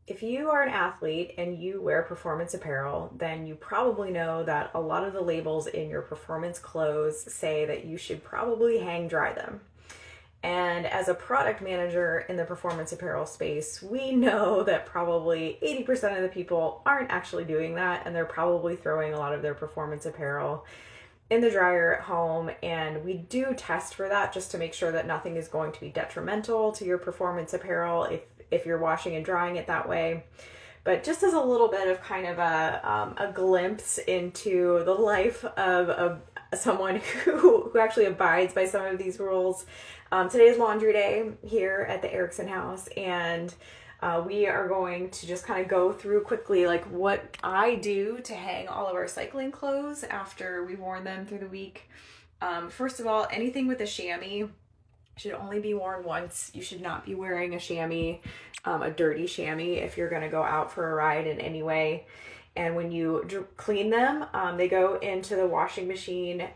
If you are an athlete and you wear performance apparel, then you probably know that a lot of the labels in your performance clothes say that you should probably hang dry them. And as a product manager in the performance apparel space, we know that probably 80% of the people aren't actually doing that, and they're probably throwing a lot of their performance apparel in the dryer at home. And we do test for that just to make sure that nothing is going to be detrimental to your performance apparel if you're washing and drying it that way. But just as a little bit of kind of a glimpse into the life of someone who actually abides by some of these rules. Today is laundry day here at the Erickson house, and we are going to just kind of go through quickly like what I do to hang all of our cycling clothes after we've worn them through the week. First of all, anything with a chamois should only be worn once. You should not be wearing a chamois, a dirty chamois, if you're going to go out for a ride in any way. And when you clean them, they go into the washing machine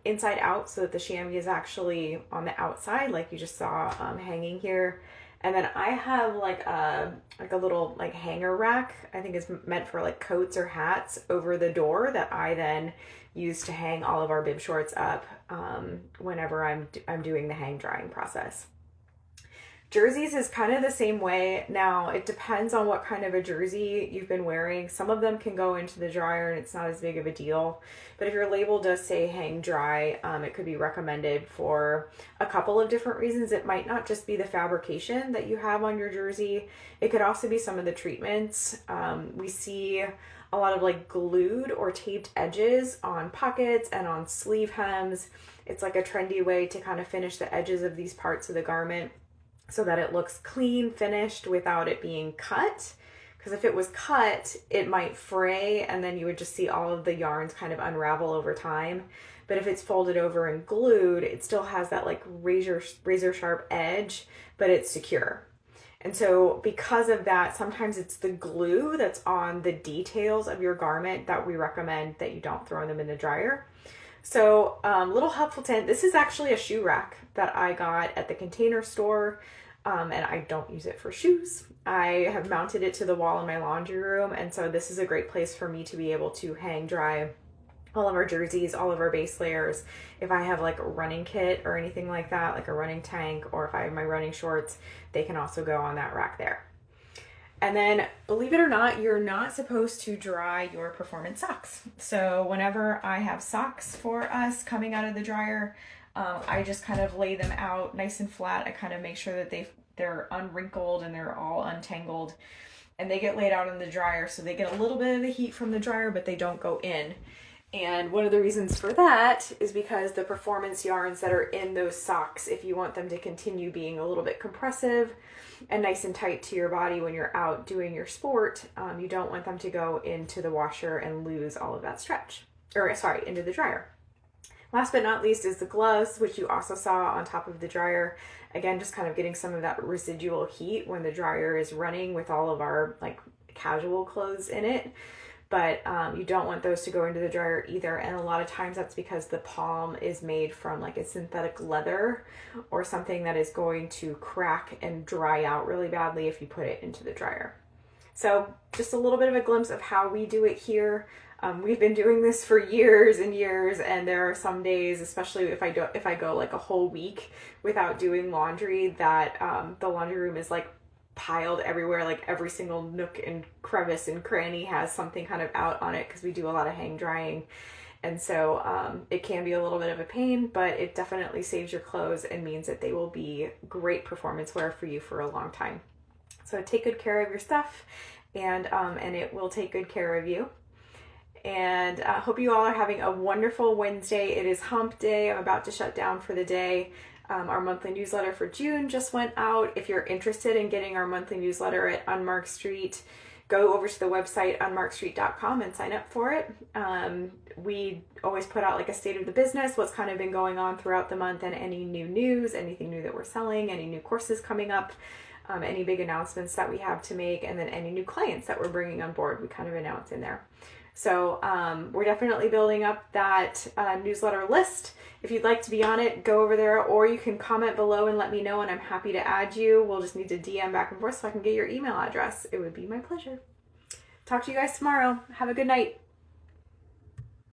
inside out, so that the chamois is actually on the outside, like you just saw hanging here. And then I have like a little like hanger rack, I think it's meant for like coats or hats, over the door that I then use to hang all of our bib shorts up whenever I'm doing the hang drying process. Jerseys is kind of the same way. Now, it depends on what kind of a jersey you've been wearing. Some of them can go into the dryer and it's not as big of a deal. But if your label does say hang dry, it could be recommended for a couple of different reasons. It might not just be the fabrication that you have on your jersey. It could also be some of the treatments. We see a lot of like glued or taped edges on pockets and on sleeve hems. It's like a trendy way to kind of finish the edges of these parts of the garment so that it looks clean, finished, without it being cut. Because if it was cut, it might fray and then you would just see all of the yarns kind of unravel over time. But if it's folded over and glued, it still has that like razor sharp edge, but it's secure. And so because of that, sometimes it's the glue that's on the details of your garment that we recommend that you don't throw them in the dryer. So little helpful tip, this is actually a shoe rack that I got at the Container Store, and I don't use it for shoes. I have mounted it to the wall in my laundry room, and so this is a great place for me to be able to hang dry all of our jerseys, all of our base layers. If I have like a running kit or anything like that, like a running tank, or if I have my running shorts, they can also go on that rack there. And then, believe it or not, you're not supposed to dry your performance socks. So whenever I have socks for us coming out of the dryer, I just kind of lay them out nice and flat. I kind of make sure that they're unwrinkled and they're all untangled. And they get laid out in the dryer, so they get a little bit of the heat from the dryer, but they don't go in. And one of the reasons for that is because the performance yarns that are in those socks, if you want them to continue being a little bit compressive and nice and tight to your body when you're out doing your sport, you don't want them to go into the washer and lose all of that stretch. Into the dryer. Last but not least is the gloves, which you also saw on top of the dryer. Again, just kind of getting some of that residual heat when the dryer is running with all of our like casual clothes in it. But you don't want those to go into the dryer either. And a lot of times that's because the palm is made from like a synthetic leather or something that is going to crack and dry out really badly if you put it into the dryer. So just a little bit of a glimpse of how we do it here. We've been doing this for years and years, and there are some days, especially if I go like a whole week without doing laundry, that the laundry room is like piled everywhere, like every single nook and crevice and cranny has something kind of out on it because we do a lot of hang drying. And so it can be a little bit of a pain, but it definitely saves your clothes and means that they will be great performance wear for you for a long time. So take good care of your stuff, and it will take good care of you. And I hope you all are having a wonderful Wednesday. It is hump day. I'm about to shut down for the day. Our monthly newsletter for June just went out. If you're interested in getting our monthly newsletter at Unmarked Street, go over to the website unmarkedstreet.com and sign up for it. We always put out like a state of the business, what's kind of been going on throughout the month, and any new news, anything new that we're selling, any new courses coming up, any big announcements that we have to make, and then any new clients that we're bringing on board, we kind of announce in there. So we're definitely building up that newsletter list. If you'd like to be on it, go over there, or you can comment below and let me know, and I'm happy to add you. We'll just need to DM back and forth so I can get your email address. It would be my pleasure. Talk to you guys tomorrow. Have a good night.